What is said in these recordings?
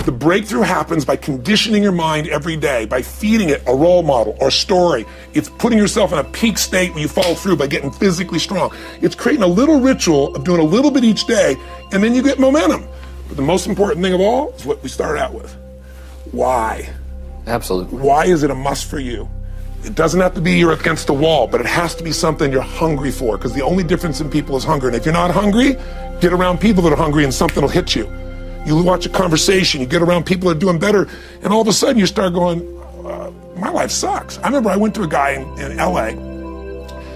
The breakthrough happens by conditioning your mind every day, by feeding it a role model or a story. It's putting yourself in a peak state where you follow through by getting physically strong. It's creating a little ritual of doing a little bit each day, and then you get momentum. But the most important thing of all is what we started out with. Why? Absolutely. Why is it a must for you? It doesn't have to be you're against the wall, but it has to be something you're hungry for, because the only difference in people is hunger. And if you're not hungry, get around people that are hungry and something will hit you. You watch a conversation, you get around people that are doing better, and all of a sudden you start going, my life sucks. I remember I went to a guy in LA.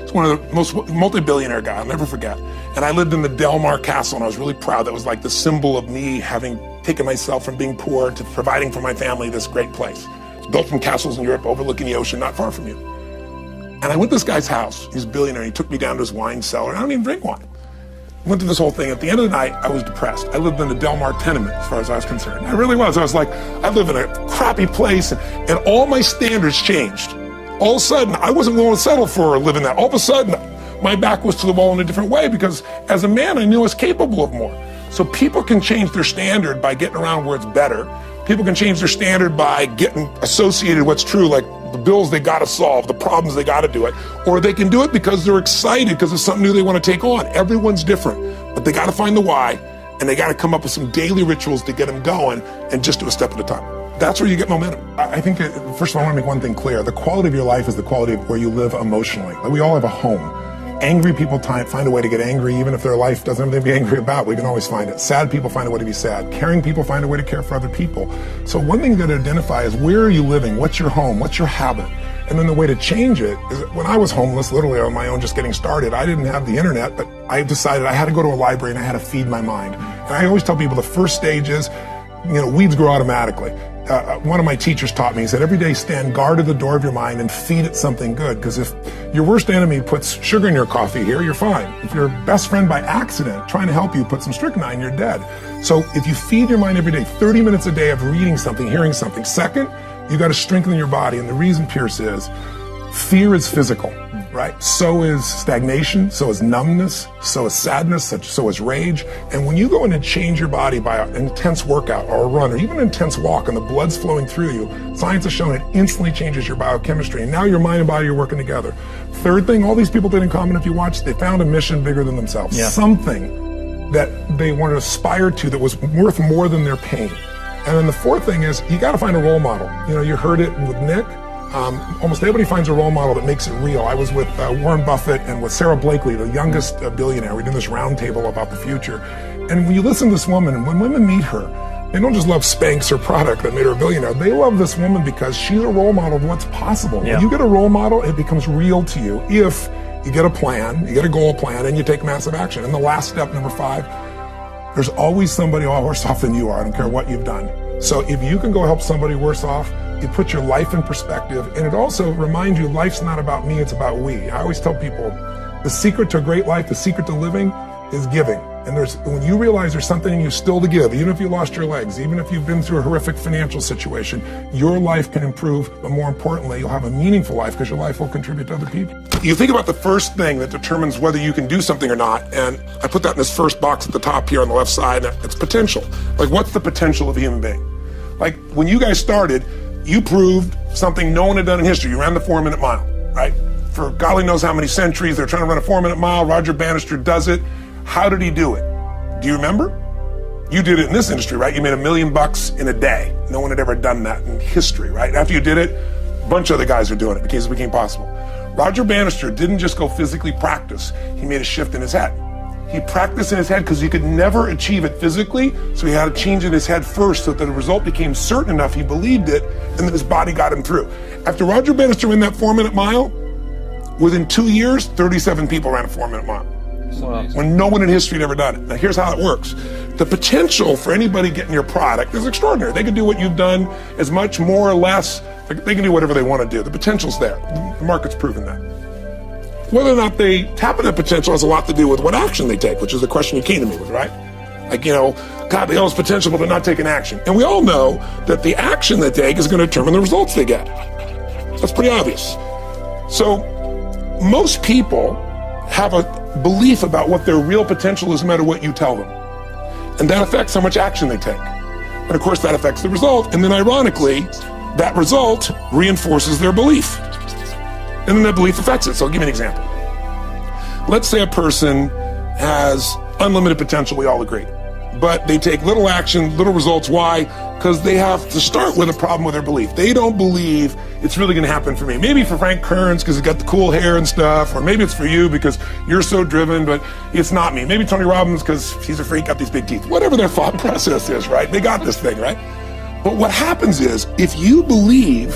He's one of the most multi-billionaire guys, I'll never forget. And I lived in the Del Mar Castle, and I was really proud. That was like the symbol of me having taken myself from being poor to providing for my family this great place. It's built from castles in Europe overlooking the ocean, not far from you. And I went to this guy's house. He's a billionaire. He took me down to his wine cellar. And I don't even drink wine. Went through this whole thing. At the end of the night, I was depressed. I lived in the Del Mar tenement, as far as I was concerned. I really was. I was like, I live in a crappy place, and all my standards changed. All of a sudden, I wasn't willing to settle for living that. All of a sudden, my back was to the wall in a different way, because as a man, I knew I was capable of more. So people can change their standard by getting around where it's better. People can change their standard by getting associated with what's true, like the bills they got to solve, the problems they got to do it. Or they can do it because they're excited, because it's something new they want to take on. Everyone's different, but they got to find the why, and they got to come up with some daily rituals to get them going, and just do a step at a time. That's where you get momentum. I think, first of all, I want to make one thing clear. The quality of your life is the quality of where you live emotionally. Like, we all have a home. Angry people find a way to get angry, even if their life doesn't have anything to be angry about. We can always find it. Sad people find a way to be sad. Caring people find a way to care for other people. So one thing that identify is, where are you living? What's your home? What's your habit? And then the way to change it is, when I was homeless, literally on my own, just getting started, I didn't have the internet, but I decided I had to go to a library and I had to feed my mind. And I always tell people the first stage is, weeds grow automatically. One of my teachers taught me, he said, every day stand guard at the door of your mind and feed it something good. Because if your worst enemy puts sugar in your coffee here, you're fine. If your best friend by accident trying to help you puts some strychnine, you're dead. So if you feed your mind every day, 30 minutes a day of reading something, hearing something. Second, you got to strengthen your body. And the reason, Pierce, is fear is physical, right? So is stagnation, so is numbness, so is sadness, so is rage. And when you go in and change your body by an intense workout or a run or even an intense walk, and the blood's flowing through you, science has shown it instantly changes your biochemistry. And now your mind and body are working together. Third thing, all these people did in common, if you watch, they found a mission bigger than themselves. Yeah. Something that they wanted to aspire to that was worth more than their pain. And then the fourth thing is, you got to find a role model. You heard it with Nick. Almost everybody finds a role model that makes it real. I was with Warren Buffett and with Sarah Blakely, the youngest billionaire. We did this round table about the future. And when you listen to this woman, when women meet her, they don't just love Spanx, her product that made her a billionaire. They love this woman because she's a role model of what's possible. Yeah. When you get a role model, it becomes real to you if you get a plan, you get a goal plan, and you take massive action. And the last step, number 5, there's always somebody worse off than you are. I don't care what you've done. So if you can go help somebody worse off, it puts your life in perspective, and it also reminds you life's not about me, it's about we. I always tell people, the secret to a great life, the secret to living is giving. And when you realize there's something in you still to give, even if you lost your legs, even if you've been through a horrific financial situation, your life can improve, but more importantly, you'll have a meaningful life because your life will contribute to other people. You think about the first thing that determines whether you can do something or not, and I put that in this first box at the top here on the left side, it's potential. Like, what's the potential of a human being? Like, when you guys started, you proved something no one had done in history. You ran the 4-minute mile, right? For golly knows how many centuries, they're trying to run a 4-minute mile. Roger Bannister does it. How did he do it? Do you remember? You did it in this industry, right? You made $1 million in a day. No one had ever done that in history, right? After you did it, a bunch of other guys are doing it because it became possible. Roger Bannister didn't just go physically practice. He made a shift in his head. He practiced in his head because he could never achieve it physically, so he had to change in his head first so that the result became certain enough he believed it, and then his body got him through. After Roger Bannister ran that 4-minute mile, within 2 years, 37 people ran a 4-minute mile. Wow. When no one in history had ever done it. Now here's how it works. The potential for anybody getting your product is extraordinary. They can do what you've done as much, more or less. They can do whatever they want to do. The potential's there. The market's proven that. Whether or not they tap into potential has a lot to do with what action they take, which is the question you came to me with, right? Like, God, they all have potential, but they're not taking action. And we all know that the action they take is going to determine the results they get. That's pretty obvious. So most people have a belief about what their real potential is no matter what you tell them. And that affects how much action they take. And of course that affects the result. And then ironically, that result reinforces their belief. And then that belief affects it. So I'll give you an example. Let's say a person has unlimited potential, we all agree. But they take little action, little results. Why? Because they have to start with a problem with their belief. They don't believe it's really going to happen for me. Maybe for Frank Kearns because he's got the cool hair and stuff, or maybe it's for you because you're so driven, but it's not me. Maybe Tony Robbins because he's a freak, got these big teeth. Whatever their thought process is, right? They got this thing, right? But what happens is, if you believe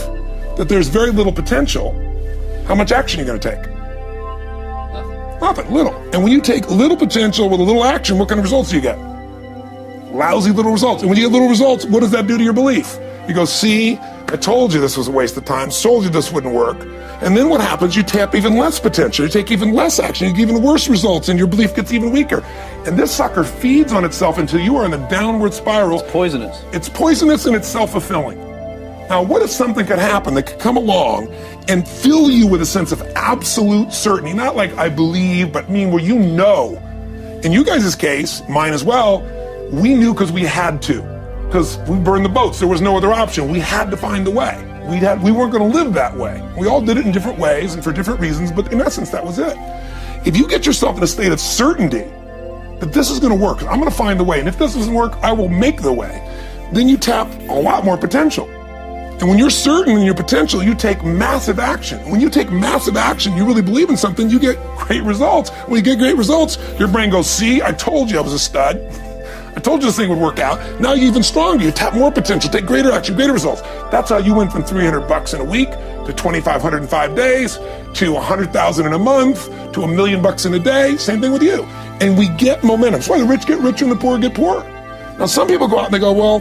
that there's very little potential, how much action are you going to take? Nothing, little. And when you take little potential with a little action, what kind of results do you get? Lousy little results. And when you get little results, what does that do to your belief? You go, see, I told you this was a waste of time, told you this wouldn't work. And then what happens? You tap even less potential, you take even less action, you get even worse results, and your belief gets even weaker. And this sucker feeds on itself until you are in a downward spiral. It's poisonous. It's poisonous and it's self-fulfilling. Now, what if something could happen that could come along and fill you with a sense of absolute certainty? Not like I believe, but mean where you know. In you guys' case, mine as well, we knew because we had to. Because we burned the boats. There was no other option. We had to find a way. We weren't going to live that way. We all did it in different ways and for different reasons, but in essence, that was it. If you get yourself in a state of certainty that this is going to work, I'm going to find the way, and if this doesn't work, I will make the way, then you tap a lot more potential. And when you're certain in your potential, you take massive action. When you take massive action, you really believe in something, you get great results. When you get great results, your brain goes, see, I told you I was a stud. I told you this thing would work out. Now you're even stronger. You tap more potential, take greater action, greater results. That's how you went from $300 in a week to $2,500 in 5 days to $100,000 in a month to $1 million in a day. Same thing with you. And we get momentum. That's why the rich get richer and the poor get poorer. Now some people go out and they go, well,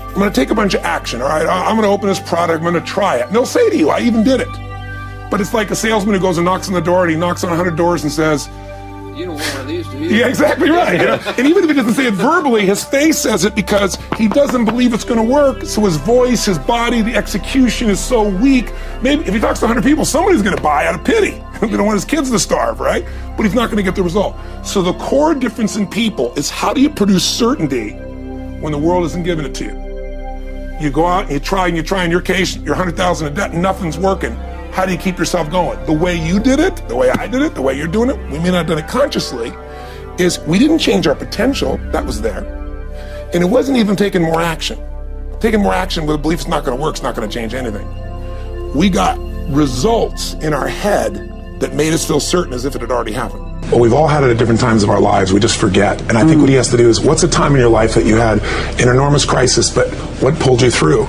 I'm going to take a bunch of action. All right, I'm going to open this product. I'm going to try it. And they'll say to you, I even did it. But it's like a salesman who goes and knocks on the door, and he knocks on 100 doors and says, you don't want one of these, do you? Yeah, exactly right. And even if he doesn't say it verbally, his face says it because he doesn't believe it's going to work. So his voice, his body, the execution is so weak. Maybe if he talks to 100 people, somebody's going to buy out of pity. They don't want his kids to starve, right? But he's not going to get the result. So the core difference in people is, how do you produce certainty when the world isn't giving it to you? You go out and you try. In your case, you're $100,000 in debt, and nothing's working. How do you keep yourself going? The way you did it, the way I did it, the way you're doing it, we may not have done it consciously, is we didn't change our potential. That was there. And it wasn't even taking more action. Taking more action with a belief it's not going to work, it's not going to change anything. We got results in our head that made us feel certain as if it had already happened. Well, we've all had it at different times of our lives. We just forget. And I think what he has to do is, what's a time in your life that you had an enormous crisis, but what pulled you through?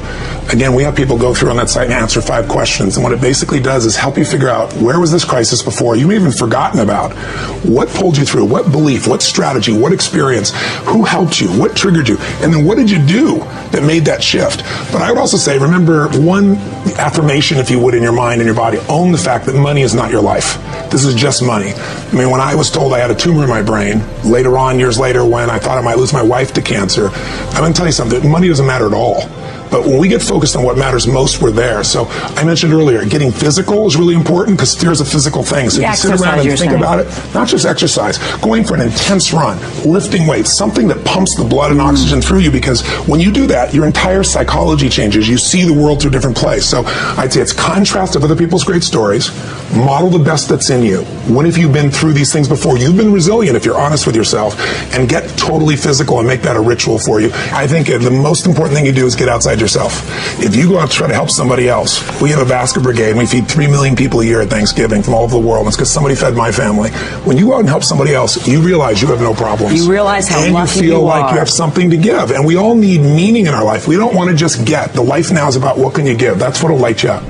Again, we have people go through on that site and answer 5 questions. And what it basically does is help you figure out, where was this crisis before? You may have even forgotten about. What pulled you through? What belief? What strategy? What experience? Who helped you? What triggered you? And then what did you do that made that shift? But I would also say, remember one affirmation, if you would, in your mind and your body. Own the fact that money is not your life. This is just money. I mean, when I was told I had a tumor in my brain, later on, years later, when I thought I might lose my wife to cancer, I'm going to tell you something, money doesn't matter at all. But when we get focused on what matters most, we're there. So I mentioned earlier, getting physical is really important because fear is a physical thing. So if you sit around and think about it, not just exercise, going for an intense run, lifting weights, something that pumps the blood and oxygen through you, because when you do that, your entire psychology changes. You see the world through a different place. So I'd say it's contrast of other people's great stories, model the best that's in you. When have you been through these things before? You've been resilient if you're honest with yourself, and get totally physical and make that a ritual for you. I think the most important thing you do is get outside yourself. If you go out to try to help somebody else, we have a basket brigade and we feed 3 million people a year at Thanksgiving from all over the world. It's because somebody fed my family. When you go out and help somebody else, you realize you have no problems. You realize how lucky you are. And you feel like you have something to give. And we all need meaning in our life. We don't want to just get. The life now is about what can you give. That's what'll light you up.